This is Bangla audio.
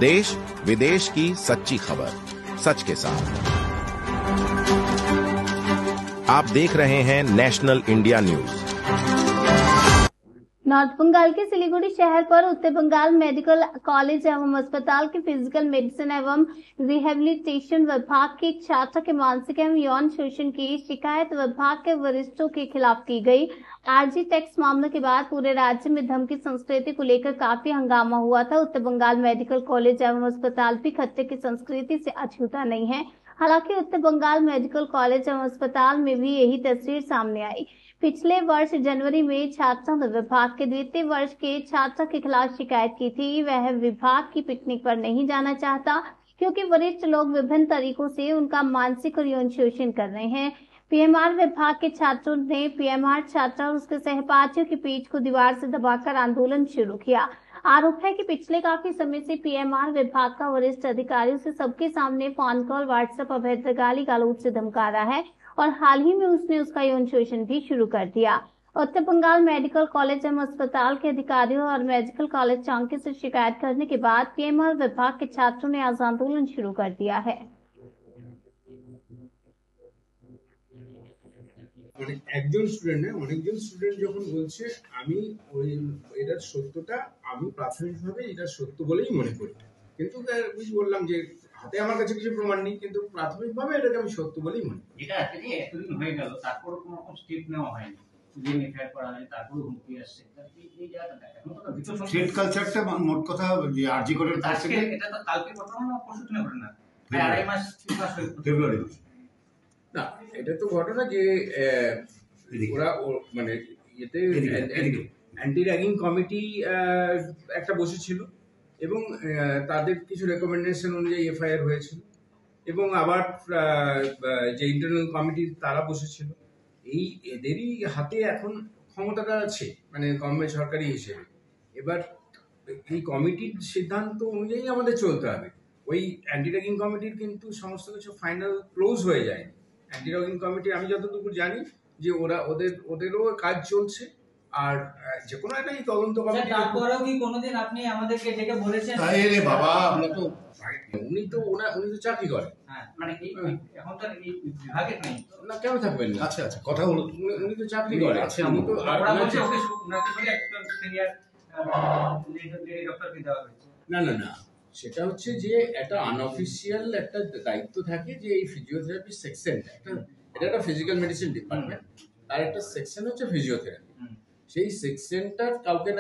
देश विदेश की सच्ची खबर सच के साथ। आप देख रहे हैं National India News. North Bengal के सिलीगुड़ी शहर पर उत्तर बंगाल मेडिकल कॉलेज एवं अस्पताल के फिजिकल मेडिसिन एवं रिहेबिलिटेशन विभाग के एक छात्र के मानसिक एवं यौन शोषण की शिकायत विभाग के वरिष्ठों के खिलाफ की गई। आरजी टैक्स मामले के बाद पूरे राज्य में धमकी संस्कृति को लेकर काफी हंगामा हुआ था। उत्तर बंगाल मेडिकल कॉलेज एवं अस्पताल भी खतरे की संस्कृति से अछूता नहीं है। हालांकि उत्तर बंगाल मेडिकल कॉलेज एवं अस्पताल में भी यही तस्वीर सामने आई। पिछले वर्ष जनवरी में छात्रों ने विभाग के द्वितीय वर्ष के छात्र के खिलाफ शिकायत की थी। वह विभाग की पिकनिक पर नहीं जाना चाहता क्योंकि वरिष्ठ लोग विभिन्न तरीकों से उनका मानसिक और यौन शोषण कर रहे हैं। पीएमआर विभाग के छात्रों ने पीएमआर छात्र और उसके सहपाठियों की पीठ को दीवार से दबाकर आंदोलन शुरू किया। आरोप है कि पिछले काफी समय से पीएमआर विभाग का वरिष्ठ अधिकारियों से सबके सामने फोन कॉल, व्हाट्सएप, अभद्र गाली गलौज से धमका रहा है और हाल ही में उसने उसका यौन शोषण भी शुरू कर दिया। उत्तर बंगाल मेडिकल कॉलेज एवं अस्पताल के अधिकारियों और मेडिकल कॉलेज चांकी से शिकायत करने के बाद पीएमआर विभाग के छात्रों ने आज आंदोलन शुरू कर दिया है। মানে একজন স্টুডেন্ট না অনেকজন স্টুডেন্ট যখন বলছে আমি ওই এটার সত্যটা আমি প্রাথমিকভাবে এটা সত্য বলেই মনে করি, কিন্তু আমি বললাম যে হাতে আমার কাছে কিছু প্রমাণ নেই, কিন্তু প্রাথমিকভাবে এটাকে আমি সত্য বলেই মনে করি। এটা থেকে এতদিন হয়ে গেল তারপর কোনো রকম স্টেপ নেওয়া হয়নি, যে এফআইআর করা হয়নি, তারপর হুমকি আসছে। এই জায়গাটা এখন তো ভিতর স্টেট কালচারটা মোট কথা যে আরজি কোডের আজকে এটা তো কালকে ঘটনা না পরশু দিনের ঘটনা, আড়াই মাস 3 মাস ফেব্রুয়ারি না, এটা তো ঘটনা যে ওরা মানে এতে অ্যান্টি র্যাগিং কমিটি একটা বসেছিল এবং তাদের কিছু রেকমেন্ডেশন অনুযায়ী এফআইআর হয়েছিল এবং আবার যে ইন্টারনাল কমিটি তারা বসেছিল। এই এদেরই হাতে এখন ক্ষমতাটা আছে, মানে গভর্নমেন্ট সরকারি হিসেবে। এবার এই কমিটির সিদ্ধান্ত অনুযায়ী আমাদের চলতে হবে। ওই অ্যান্টি র্যাগিং কমিটির কিন্তু সমস্ত কিছু ফাইনাল ক্লোজ হয়ে যায়। অ্যান্টি র্যাগিং কমিটি আমি যতটুকু জানি যে ওদেরও কাজ চলছে, আর যে কোনো একটা তদন্ত কমিটি। তারপরেও কি কোনোদিন আপনি আমাদেরকে ডেকে বলেছেন? আরে বাবা, আমরা তো উনি তো চাকরি করেন। হ্যাঁ, মানে এখন তো এই বিভাগে নেই না, কেন থাকবেন না? আচ্ছা কথা হলো, উনি তো চাকরি করেন। আচ্ছা, আমি তো না, সেটা হচ্ছে যে একটা আনঅফিসিয়াল একটা দায়িত্ব থাকে যে এই ফিজিওথেরাপি সেকশনটা এটা একটা ফিজিক্যাল মেডিসিন ডিপার্টমেন্ট, আর একটা সেকশন হচ্ছে ফিজিওথেরাপি। সেই সেকশনটার কাউকে